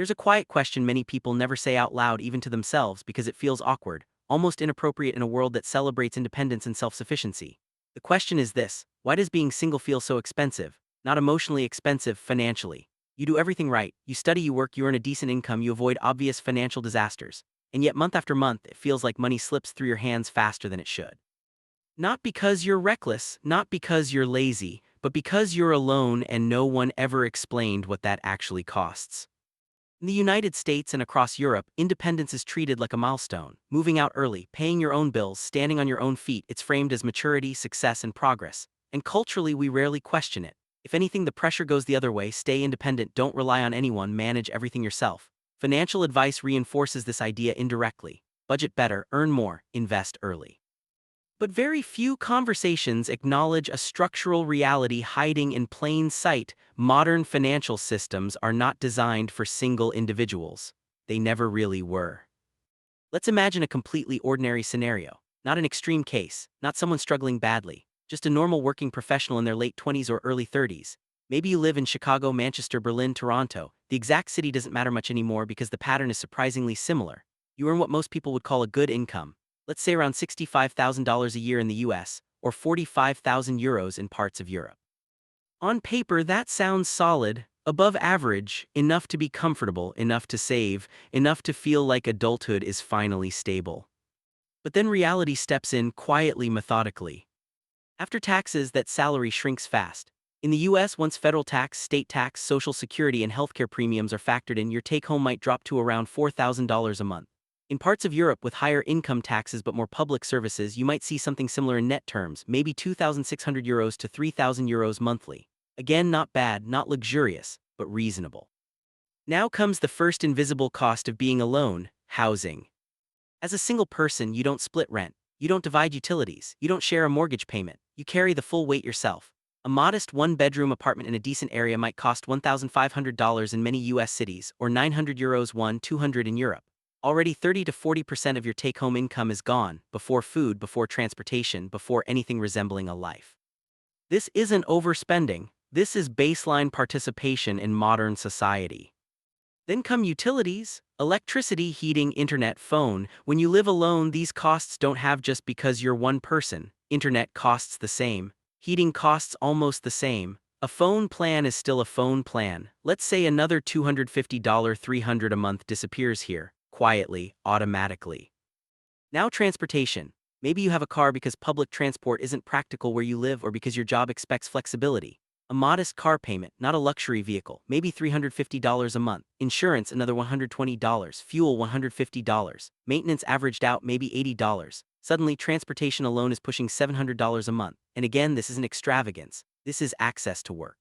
There's a quiet question many people never say out loud even to themselves because it feels awkward, almost inappropriate in a world that celebrates independence and self-sufficiency. The question is this: why does being single feel so expensive? Not emotionally expensive, financially. You do everything right, you study, you work, you earn a decent income, you avoid obvious financial disasters. And yet month after month, it feels like money slips through your hands faster than it should. Not because you're reckless, not because you're lazy, but because you're alone and no one ever explained what that actually costs. In the United States and across Europe, independence is treated like a milestone. Moving out early, paying your own bills, standing on your own feet, it's framed as maturity, success, and progress. And culturally, we rarely question it. If anything, the pressure goes the other way: stay independent, don't rely on anyone, manage everything yourself. Financial advice reinforces this idea indirectly. Budget better, earn more, invest early. But very few conversations acknowledge a structural reality hiding in plain sight. Modern financial systems are not designed for single individuals. They never really were. Let's imagine a completely ordinary scenario. Not an extreme case, not someone struggling badly, just a normal working professional in their late 20s or early 30s. Maybe you live in Chicago, Manchester, Berlin, Toronto. The exact city doesn't matter much anymore because the pattern is surprisingly similar. You earn what most people would call a good income. Let's say around $65,000 a year in the US, or 45,000 euros in parts of Europe. On paper, that sounds solid, above average, enough to be comfortable, enough to save, enough to feel like adulthood is finally stable. But then reality steps in quietly, methodically. After taxes, that salary shrinks fast. In the US, once federal tax, state tax, social security, and healthcare premiums are factored in, your take-home might drop to around $4,000 a month. In parts of Europe with higher income taxes but more public services, you might see something similar in net terms, maybe €2,600 to €3,000 monthly. Again, not bad, not luxurious, but reasonable. Now comes the first invisible cost of being alone: housing. As a single person, you don't split rent, you don't divide utilities, you don't share a mortgage payment, you carry the full weight yourself. A modest one-bedroom apartment in a decent area might cost $1,500 in many US cities, or €900, 200 in Europe. Already 30 to 40% of your take-home income is gone, before food, before transportation, before anything resembling a life. This isn't overspending, this is baseline participation in modern society. Then come utilities: electricity, heating, internet, phone. When you live alone, these costs don't have just because you're one person. Internet costs the same. Heating costs almost the same. A phone plan is still a phone plan. Let's say another $250, $300 a month disappears here, quietly, automatically. Now transportation. Maybe you have a car because public transport isn't practical where you live, or because your job expects flexibility. A modest car payment, not a luxury vehicle, maybe $350 a month. Insurance, another $120. Fuel, $150. Maintenance averaged out maybe $80. Suddenly, transportation alone is pushing $700 a month. And again, this isn't extravagance. This is access to work.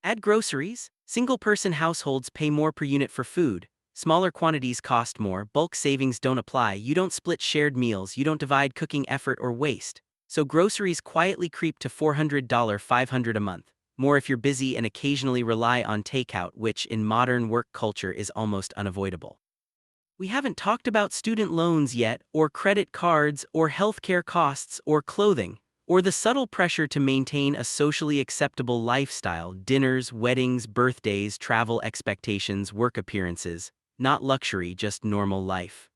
Add groceries. Single-person households pay more per unit for food. Smaller quantities cost more, bulk savings don't apply, you don't split shared meals, you don't divide cooking effort or waste. So groceries quietly creep to $400, $500 a month. More if you're busy and occasionally rely on takeout, which in modern work culture is almost unavoidable. We haven't talked about student loans yet, or credit cards, or healthcare costs, or clothing, or the subtle pressure to maintain a socially acceptable lifestyle: dinners, weddings, birthdays, travel expectations, work appearances. Not luxury, just normal life.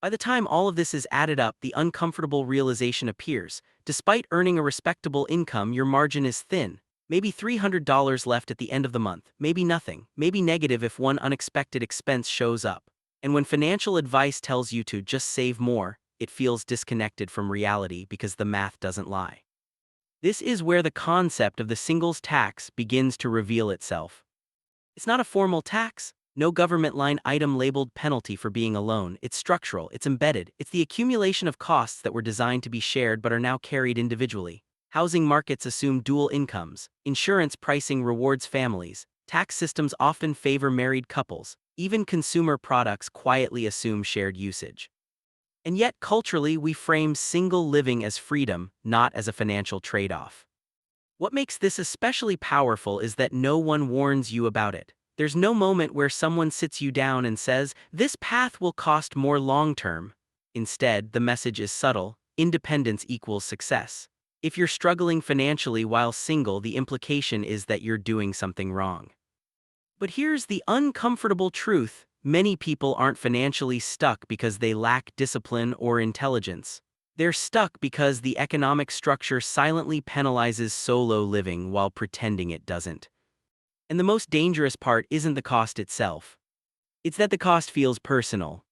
By the time all of this is added up, the uncomfortable realization appears: despite earning a respectable income, your margin is thin. Maybe $300 left at the end of the month, maybe nothing, maybe negative if one unexpected expense shows up. And when financial advice tells you to just save more, it feels disconnected from reality because the math doesn't lie. This is where the concept of the singles tax begins to reveal itself. It's not a formal tax, no government line item labeled penalty for being alone. It's structural, it's embedded, it's the accumulation of costs that were designed to be shared but are now carried individually. Housing markets assume dual incomes, insurance pricing rewards families, tax systems often favor married couples, even consumer products quietly assume shared usage. And yet culturally, we frame single living as freedom, not as a financial trade-off. What makes this especially powerful is that no one warns you about it. There's no moment where someone sits you down and says, "This path will cost more long-term." Instead, the message is subtle: independence equals success. If you're struggling financially while single, the implication is that you're doing something wrong. But here's the uncomfortable truth: many people aren't financially stuck because they lack discipline or intelligence. They're stuck because the economic structure silently penalizes solo living while pretending it doesn't. And the most dangerous part isn't the cost itself. It's that the cost feels personal.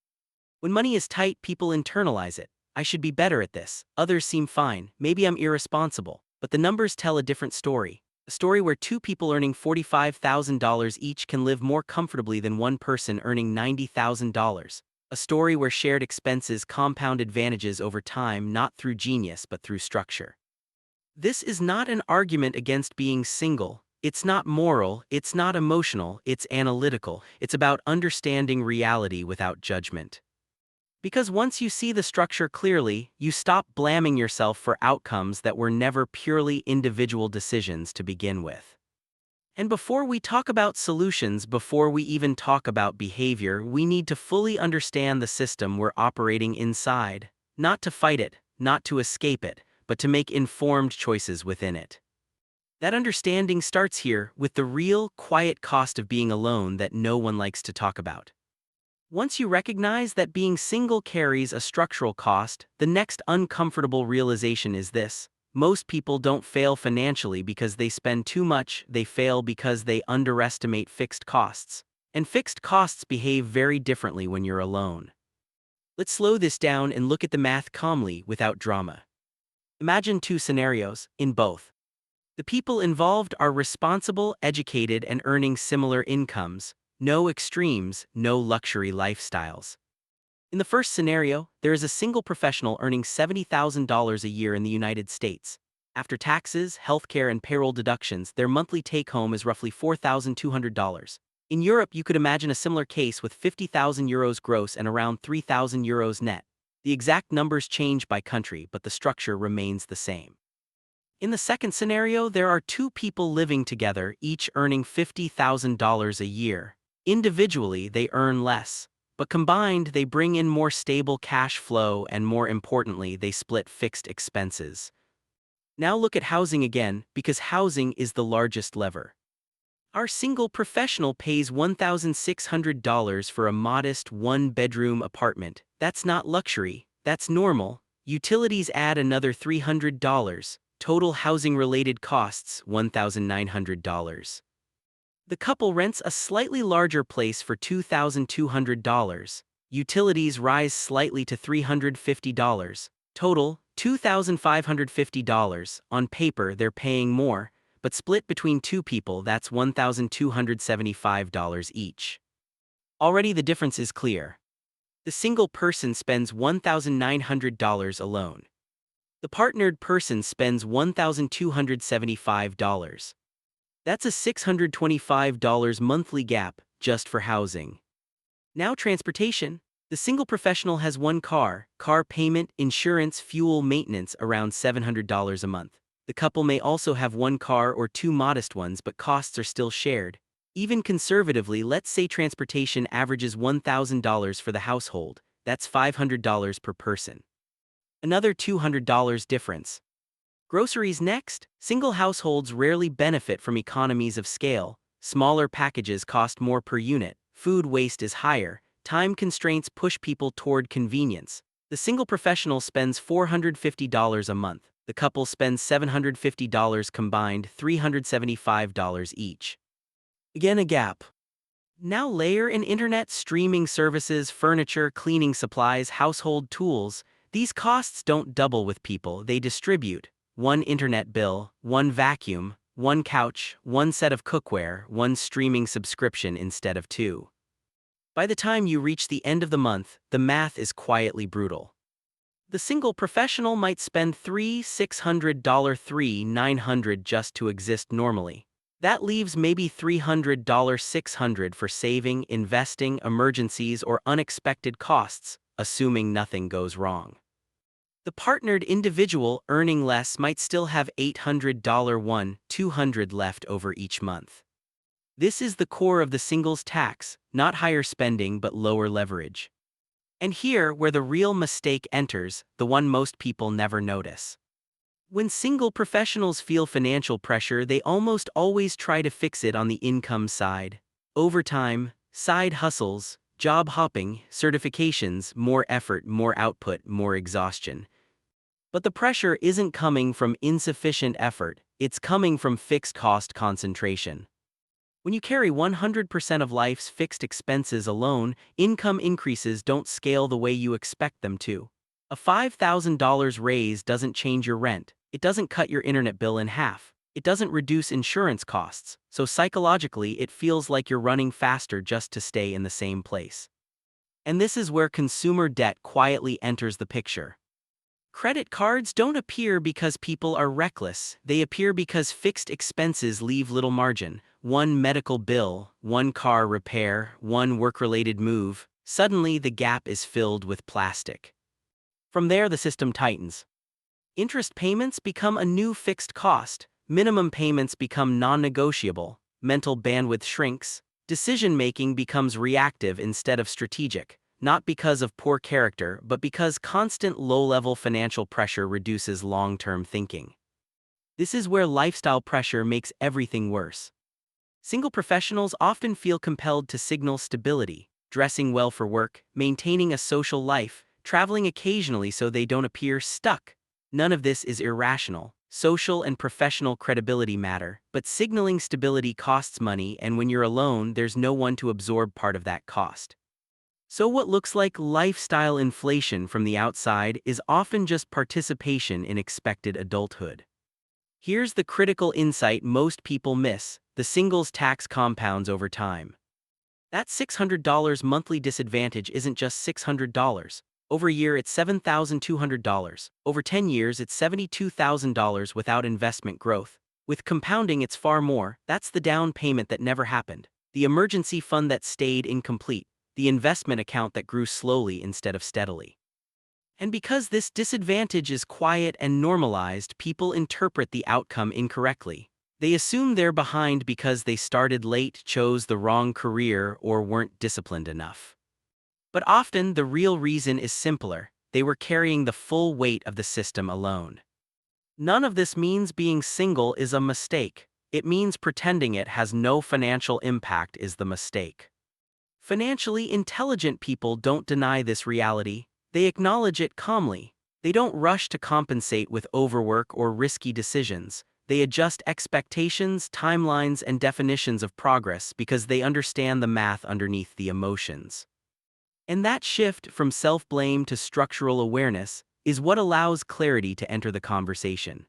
When money is tight, people internalize it. I should be better at this. Others seem fine. Maybe I'm irresponsible. But the numbers tell a different story. A story where two people earning $45,000 each can live more comfortably than one person earning $90,000. A story where shared expenses compound advantages over time, not through genius but through structure. This is not an argument against being single. It's not moral, it's not emotional, it's analytical. It's about understanding reality without judgment. Because once you see the structure clearly, you stop blaming yourself for outcomes that were never purely individual decisions to begin with. And before we talk about solutions, before we even talk about behavior, we need to fully understand the system we're operating inside. Not to fight it, not to escape it, but to make informed choices within it. That understanding starts here, with the real, quiet cost of being alone that no one likes to talk about. Once you recognize that being single carries a structural cost, the next uncomfortable realization is this: most people don't fail financially because they spend too much, they fail because they underestimate fixed costs. And fixed costs behave very differently when you're alone. Let's slow this down and look at the math calmly, without drama. Imagine two scenarios. In both, the people involved are responsible, educated, and earning similar incomes. No extremes, no luxury lifestyles. In the first scenario, there is a single professional earning $70,000 a year in the United States. After taxes, healthcare, and payroll deductions, their monthly take-home is roughly $4,200. In Europe, you could imagine a similar case with €50,000 gross and around €3,000 net. The exact numbers change by country, but the structure remains the same. In the second scenario, there are two people living together, each earning $50,000 a year. Individually, they earn less, but combined, they bring in more stable cash flow, and more importantly, they split fixed expenses. Now look at housing again, because housing is the largest lever. Our single professional pays $1,600 for a modest one-bedroom apartment. That's not luxury, that's normal. Utilities add another $300. Total housing-related costs, $1,900. The couple rents a slightly larger place for $2,200. Utilities rise slightly to $350. Total, $2,550. On paper, they're paying more, but split between two people, that's $1,275 each. Already the difference is clear. The single person spends $1,900 alone. The partnered person spends $1,275. That's a $625 monthly gap just for housing. Now transportation. The single professional has one car payment, insurance, fuel, maintenance, around $700 a month. The couple may also have one car or two modest ones, but costs are still shared. Even conservatively, let's say transportation averages $1,000 for the household. That's $500 per person. Another $200 difference. Groceries next. Single households rarely benefit from economies of scale. Smaller packages cost more per unit, food waste is higher, time constraints push people toward convenience. The single professional spends $450 a month. The couple spends $750 combined, $375 each. Again, a gap. Now layer in internet, streaming services, furniture, cleaning supplies, household tools. These costs don't double with people, they distribute. One internet bill, one vacuum, one couch, one set of cookware, one streaming subscription instead of two. By the time you reach the end of the month, the math is quietly brutal. The single professional might spend $3,600, $3,900 just to exist normally. That leaves maybe $300, $600 for saving, investing, emergencies, or unexpected costs, assuming nothing goes wrong. The partnered individual earning less might still have $800, $200 left over each month. This is the core of the singles tax, not higher spending but lower leverage. And here where the real mistake enters, the one most people never notice. When single professionals feel financial pressure, they almost always try to fix it on the income side. Overtime, side hustles, job hopping, certifications, more effort, more output, more exhaustion. But the pressure isn't coming from insufficient effort, it's coming from fixed cost concentration. When you carry 100% of life's fixed expenses alone, income increases don't scale the way you expect them to. A $5,000 raise doesn't change your rent, it doesn't cut your internet bill in half, it doesn't reduce insurance costs, so psychologically it feels like you're running faster just to stay in the same place. And this is where consumer debt quietly enters the picture. Credit cards don't appear because people are reckless, they appear because fixed expenses leave little margin. One medical bill, one car repair, one work-related move, suddenly the gap is filled with plastic. From there the system tightens. Interest payments become a new fixed cost, minimum payments become non-negotiable, mental bandwidth shrinks, decision-making becomes reactive instead of strategic. Not because of poor character, but because constant low-level financial pressure reduces long-term thinking. This is where lifestyle pressure makes everything worse. Single professionals often feel compelled to signal stability, dressing well for work, maintaining a social life, traveling occasionally so they don't appear stuck. None of this is irrational. Social and professional credibility matter, but signaling stability costs money, and when you're alone, there's no one to absorb part of that cost. So what looks like lifestyle inflation from the outside is often just participation in expected adulthood. Here's the critical insight most people miss: the singles tax compounds over time. That $600 monthly disadvantage isn't just $600. Over a year it's $7,200. Over 10 years it's $72,000 without investment growth. With compounding it's far more. That's the down payment that never happened, the emergency fund that stayed incomplete, the investment account that grew slowly instead of steadily. And because this disadvantage is quiet and normalized, people interpret the outcome incorrectly. They assume they're behind because they started late, chose the wrong career, or weren't disciplined enough. But often the real reason is simpler: they were carrying the full weight of the system alone. None of this means being single is a mistake. It means pretending it has no financial impact is the mistake. Financially intelligent people don't deny this reality, they acknowledge it calmly. They don't rush to compensate with overwork or risky decisions. They adjust expectations, timelines, and definitions of progress because they understand the math underneath the emotions. And that shift from self-blame to structural awareness is what allows clarity to enter the conversation.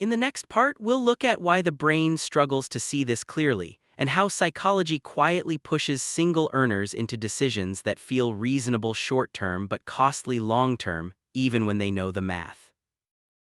In the next part, we'll look at why the brain struggles to see this clearly, and how psychology quietly pushes single earners into decisions that feel reasonable short-term but costly long-term, even when they know the math.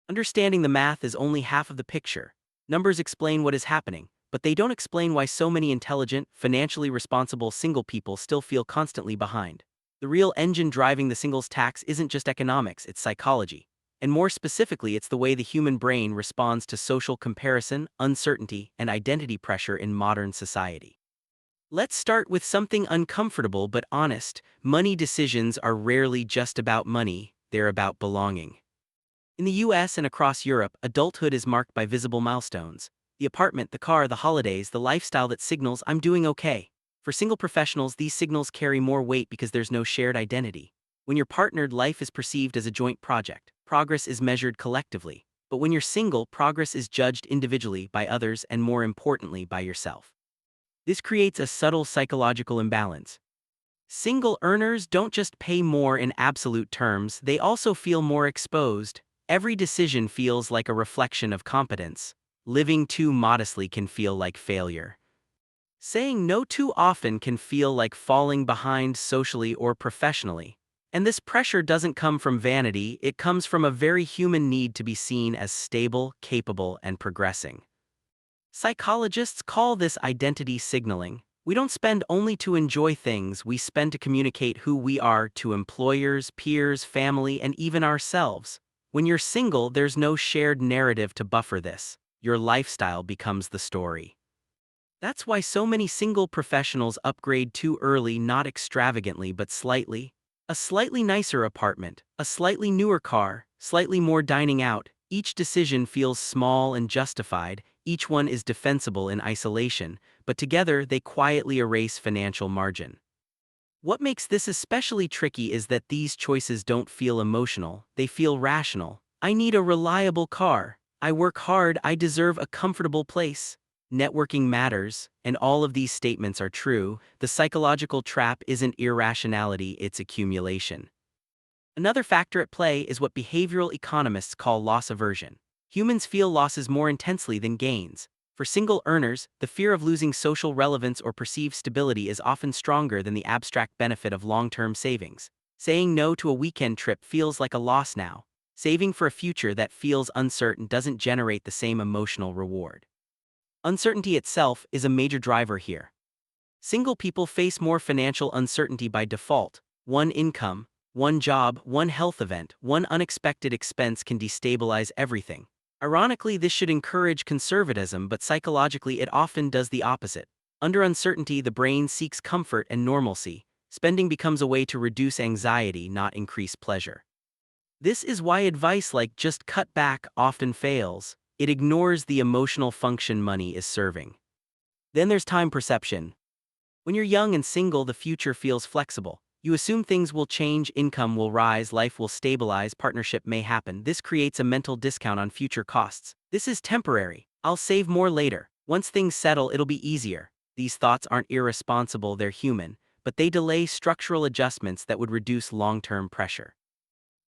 Understanding the math is only half of the picture. Numbers explain what is happening, but they don't explain why so many intelligent, financially responsible single people still feel constantly behind. The real engine driving the singles tax isn't just economics, it's psychology. And more specifically, it's the way the human brain responds to social comparison, uncertainty, and identity pressure in modern society. Let's start with something uncomfortable but honest. Money decisions are rarely just about money, they're about belonging. In the US and across Europe, adulthood is marked by visible milestones: the apartment, the car, the holidays, the lifestyle that signals "I'm doing okay." For single professionals, these signals carry more weight because there's no shared identity. When you're partnered, life is perceived as a joint project. Progress is measured collectively. But when you're single, progress is judged individually by others and, more importantly, by yourself. This creates a subtle psychological imbalance. Single earners don't just pay more in absolute terms, they also feel more exposed. Every decision feels like a reflection of competence. Living too modestly can feel like failure. Saying no too often can feel like falling behind socially or professionally. And this pressure doesn't come from vanity, it comes from a very human need to be seen as stable, capable, and progressing. Psychologists call this identity signaling. We don't spend only to enjoy things, we spend to communicate who we are to employers, peers, family, and even ourselves. When you're single, there's no shared narrative to buffer this. Your lifestyle becomes the story. That's why so many single professionals upgrade too early, not extravagantly but slightly. A slightly nicer apartment, a slightly newer car, slightly more dining out. Each decision feels small and justified, Each one is defensible in isolation, but together they quietly erase financial margin. What makes this especially tricky is that these choices don't feel emotional, they feel rational. I need a reliable car. I work hard, I deserve a comfortable place. Networking matters, and all of these statements are true. The psychological trap isn't irrationality, it's accumulation. Another factor at play is what behavioral economists call loss aversion. Humans feel losses more intensely than gains. For single earners, the fear of losing social relevance or perceived stability is often stronger than the abstract benefit of long-term savings. Saying no to a weekend trip feels like a loss now. Saving for a future that feels uncertain doesn't generate the same emotional reward. Uncertainty itself is a major driver here. Single people face more financial uncertainty by default. One income, one job, one health event, one unexpected expense can destabilize everything. Ironically, this should encourage conservatism, but psychologically it often does the opposite. Under uncertainty, the brain seeks comfort and normalcy. Spending becomes a way to reduce anxiety, not increase pleasure. This is why advice like "just cut back" often fails. It ignores the emotional function money is serving. Then there's time perception. When you're young and single, the future feels flexible. You assume things will change, income will rise, life will stabilize, partnership may happen. This creates a mental discount on future costs. This is temporary. I'll save more later. Once things settle, it'll be easier. These thoughts aren't irresponsible, they're human, but they delay structural adjustments that would reduce long-term pressure.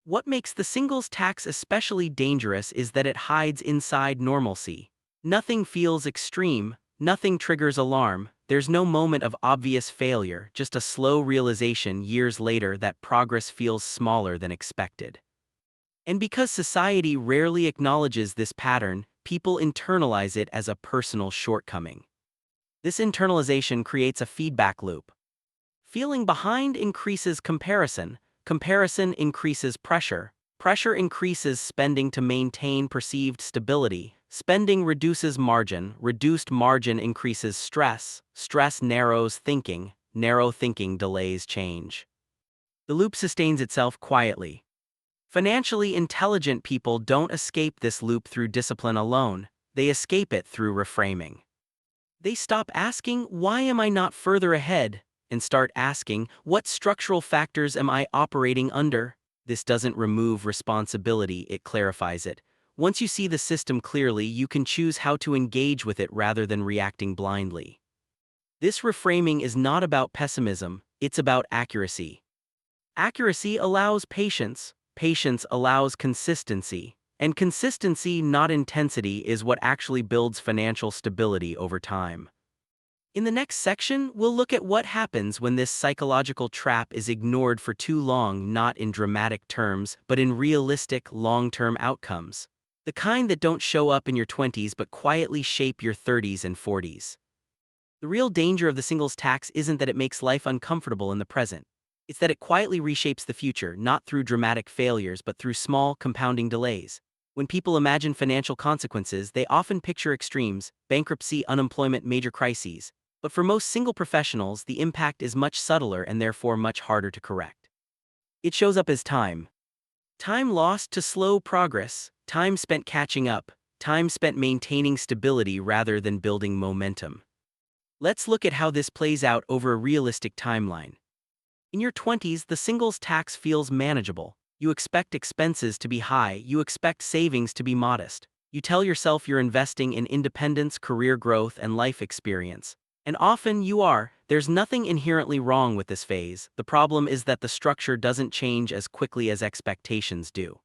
What makes the singles tax especially dangerous is that it hides inside normalcy. Nothing feels extreme, nothing triggers alarm, there's no moment of obvious failure, just a slow realization years later that progress feels smaller than expected. And because society rarely acknowledges this pattern, people internalize it as a personal shortcoming. This internalization creates a feedback loop. Feeling behind increases comparison, comparison increases pressure, pressure increases spending to maintain perceived stability, spending reduces margin, reduced margin increases stress, stress narrows thinking, narrow thinking delays change. The loop sustains itself quietly. Financially intelligent people don't escape this loop through discipline alone, they escape it through reframing. They stop asking, "Why am I not further ahead?" and start asking, "What structural factors am I operating under?" This doesn't remove responsibility, it clarifies it. Once you see the system clearly, you can choose how to engage with it rather than reacting blindly. This reframing is not about pessimism, it's about accuracy. Accuracy allows patience, patience allows consistency, and consistency, not intensity, is what actually builds financial stability over time. In the next section, we'll look at what happens when this psychological trap is ignored for too long, not in dramatic terms, but in realistic, long-term outcomes. The kind that don't show up in your 20s but quietly shape your 30s and 40s. The real danger of the singles tax isn't that it makes life uncomfortable in the present. It's that it quietly reshapes the future, not through dramatic failures but through small, compounding delays. When people imagine financial consequences, they often picture extremes: bankruptcy, unemployment, major crises. But for most single professionals, the impact is much subtler and therefore much harder to correct. It shows up as time. Time lost to slow progress, time spent catching up, time spent maintaining stability rather than building momentum. Let's look at how this plays out over a realistic timeline. In your 20s, the singles tax feels manageable. You expect expenses to be high, you expect savings to be modest. You tell yourself you're investing in independence, career growth, and life experience. And often you are. There's nothing inherently wrong with this phase. The problem is that the structure doesn't change as quickly as expectations do.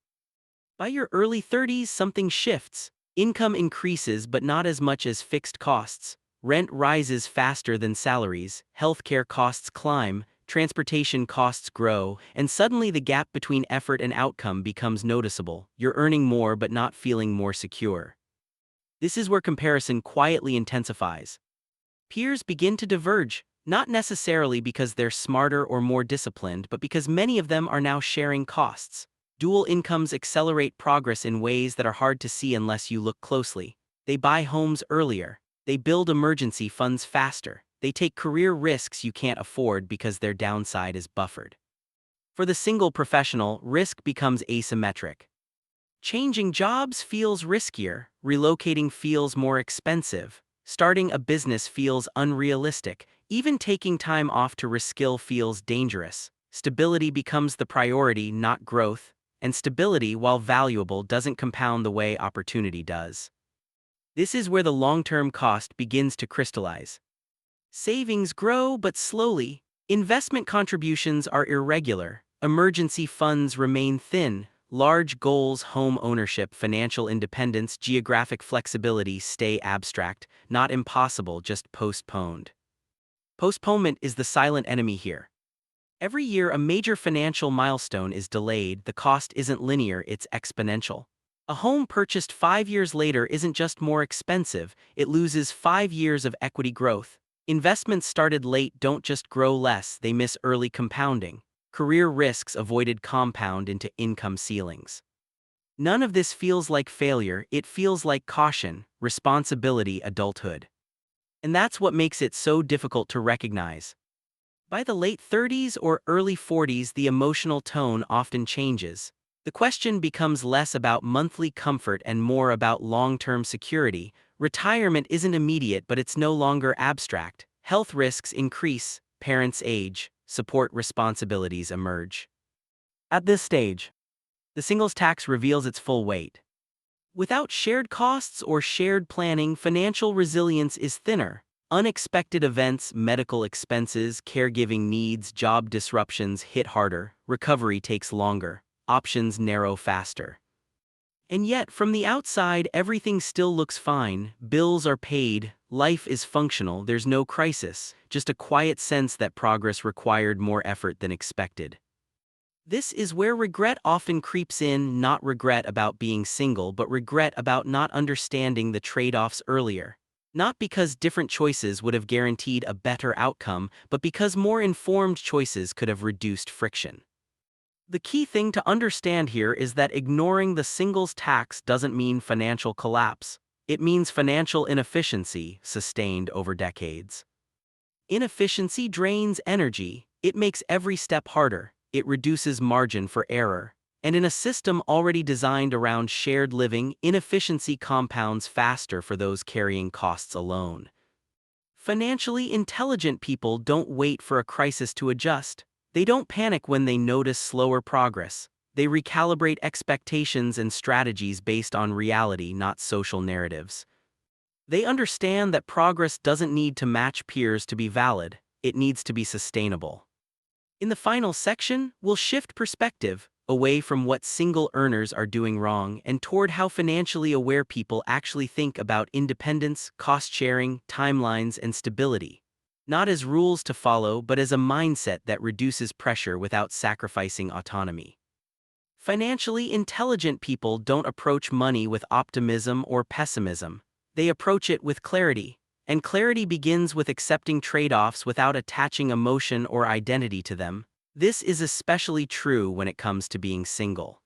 By your early 30s, something shifts. Income increases but not as much as fixed costs. Rent rises faster than salaries, healthcare costs climb, transportation costs grow, and suddenly the gap between effort and outcome becomes noticeable. You're earning more but not feeling more secure. This is where comparison quietly intensifies. Peers begin to diverge, not necessarily because they're smarter or more disciplined, but because many of them are now sharing costs. Dual incomes accelerate progress in ways that are hard to see unless you look closely. They buy homes earlier. They build emergency funds faster. They take career risks you can't afford because their downside is buffered. For the single professional, risk becomes asymmetric. Changing jobs feels riskier, relocating feels more expensive, starting a business feels unrealistic, even taking time off to reskill feels dangerous. Stability becomes the priority, not growth, and stability, while valuable, doesn't compound the way opportunity does. This is where the long-term cost begins to crystallize. Savings grow but slowly, investment contributions are irregular, emergency funds remain thin, large goals, home ownership, financial independence, geographic flexibility stay abstract, not impossible, just postponed. Postponement is the silent enemy here. Every year, a major financial milestone is delayed. The cost isn't linear, it's exponential. A home purchased 5 years later isn't just more expensive, it loses 5 years of equity growth. Investments started late don't just grow less, they miss early compounding. Career risks avoided compound into income ceilings. None of this feels like failure, it feels like caution, responsibility, adulthood. And that's what makes it so difficult to recognize. By the late 30s or early 40s, the emotional tone often changes. The question becomes less about monthly comfort and more about long-term security. Retirement isn't immediate, but it's no longer abstract. Health risks increase, parents age, support responsibilities emerge. At this stage, the singles tax reveals its full weight. Without shared costs or shared planning, financial resilience is thinner. Unexpected events, medical expenses, caregiving needs, job disruptions hit harder, recovery takes longer, options narrow faster. And yet, from the outside, everything still looks fine, bills are paid, life is functional, there's no crisis, just a quiet sense that progress required more effort than expected. This is where regret often creeps in, not regret about being single, but regret about not understanding the trade-offs earlier. Not because different choices would have guaranteed a better outcome, but because more informed choices could have reduced friction. The key thing to understand here is that ignoring the singles tax doesn't mean financial collapse. It means financial inefficiency sustained over decades. Inefficiency drains energy, it makes every step harder, it reduces margin for error. And in a system already designed around shared living, inefficiency compounds faster for those carrying costs alone. Financially intelligent people don't wait for a crisis to adjust. They don't panic when they notice slower progress. They recalibrate expectations and strategies based on reality, not social narratives. They understand that progress doesn't need to match peers to be valid, it needs to be sustainable. In the final section, we'll shift perspective away from what single earners are doing wrong and toward how financially aware people actually think about independence, cost sharing, timelines, and stability. Not as rules to follow, but as a mindset that reduces pressure without sacrificing autonomy. Financially intelligent people don't approach money with optimism or pessimism. They approach it with clarity. And clarity begins with accepting trade-offs without attaching emotion or identity to them. This is especially true when it comes to being single.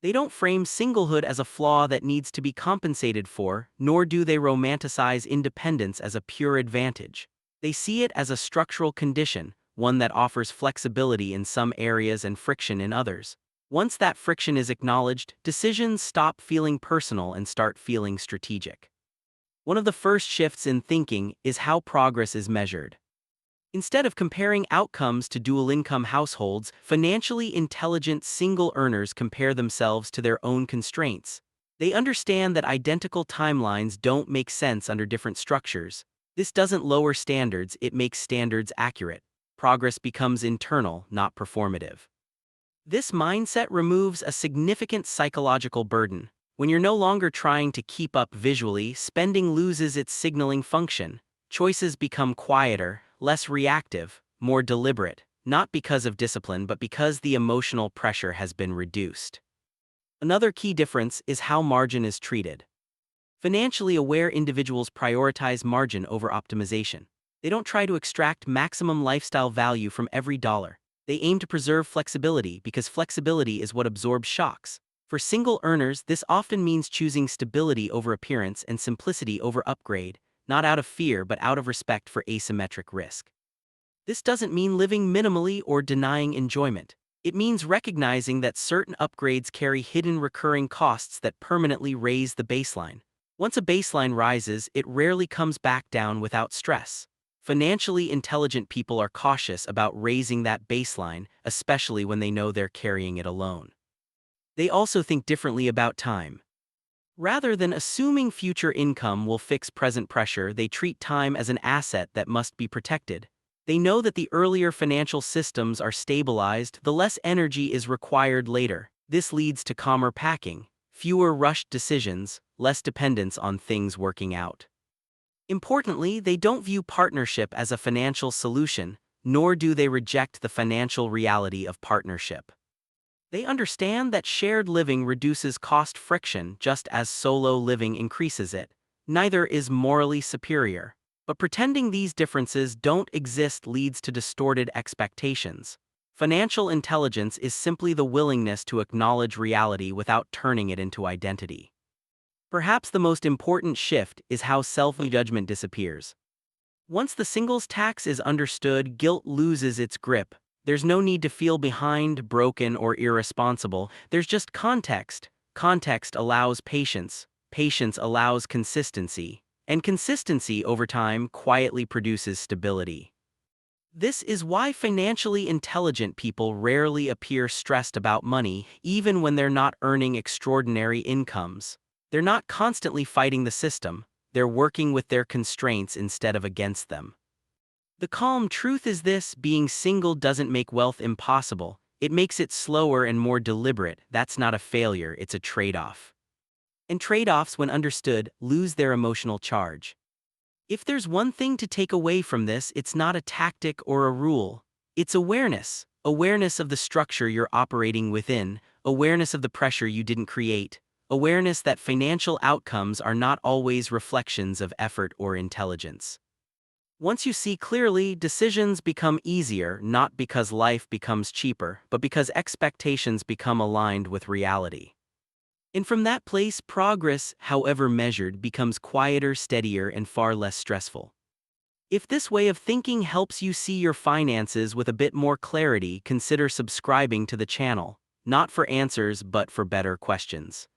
They don't frame singlehood as a flaw that needs to be compensated for, nor do they romanticize independence as a pure advantage. They see it as a structural condition, one that offers flexibility in some areas and friction in others. Once that friction is acknowledged, decisions stop feeling personal and start feeling strategic. One of the first shifts in thinking is how progress is measured. Instead of comparing outcomes to dual-income households, financially intelligent single earners compare themselves to their own constraints. They understand that identical timelines don't make sense under different structures. This doesn't lower standards, it makes standards accurate. Progress becomes internal, not performative. This mindset removes a significant psychological burden. When you're no longer trying to keep up visually, spending loses its signaling function. Choices become quieter, less reactive, more deliberate, not because of discipline but because the emotional pressure has been reduced. Another key difference is how margin is treated. Financially aware individuals prioritize margin over optimization. They don't try to extract maximum lifestyle value from every dollar. They aim to preserve flexibility because flexibility is what absorbs shocks. For single earners, this often means choosing stability over appearance and simplicity over upgrade, not out of fear but out of respect for asymmetric risk. This doesn't mean living minimally or denying enjoyment. It means recognizing that certain upgrades carry hidden recurring costs that permanently raise the baseline. Once a baseline rises, it rarely comes back down without stress. Financially intelligent people are cautious about raising that baseline, especially when they know they're carrying it alone. They also think differently about time. Rather than assuming future income will fix present pressure, they treat time as an asset that must be protected. They know that the earlier financial systems are stabilized, the less energy is required later. This leads to calmer packing, fewer rushed decisions, less dependence on things working out. Importantly, they don't view partnership as a financial solution, nor do they reject the financial reality of partnership. They understand that shared living reduces cost friction just as solo living increases it. Neither is morally superior. But pretending these differences don't exist leads to distorted expectations. Financial intelligence is simply the willingness to acknowledge reality without turning it into identity. Perhaps the most important shift is how self-judgment disappears. Once the singles tax is understood, guilt loses its grip. There's no need to feel behind, broken, or irresponsible. There's just context. Context allows patience. Patience allows consistency. And consistency over time quietly produces stability. This is why financially intelligent people rarely appear stressed about money, even when they're not earning extraordinary incomes. They're not constantly fighting the system. They're working with their constraints instead of against them. The calm truth is this: being single doesn't make wealth impossible, it makes it slower and more deliberate. That's not a failure, it's a trade-off. And trade-offs, when understood, lose their emotional charge. If there's one thing to take away from this, it's not a tactic or a rule. It's awareness. Awareness of the structure you're operating within, awareness of the pressure you didn't create, awareness that financial outcomes are not always reflections of effort or intelligence. Once you see clearly, decisions become easier, not because life becomes cheaper, but because expectations become aligned with reality. And from that place, progress, however measured, becomes quieter, steadier, and far less stressful. If this way of thinking helps you see your finances with a bit more clarity, consider subscribing to the channel, not for answers but for better questions.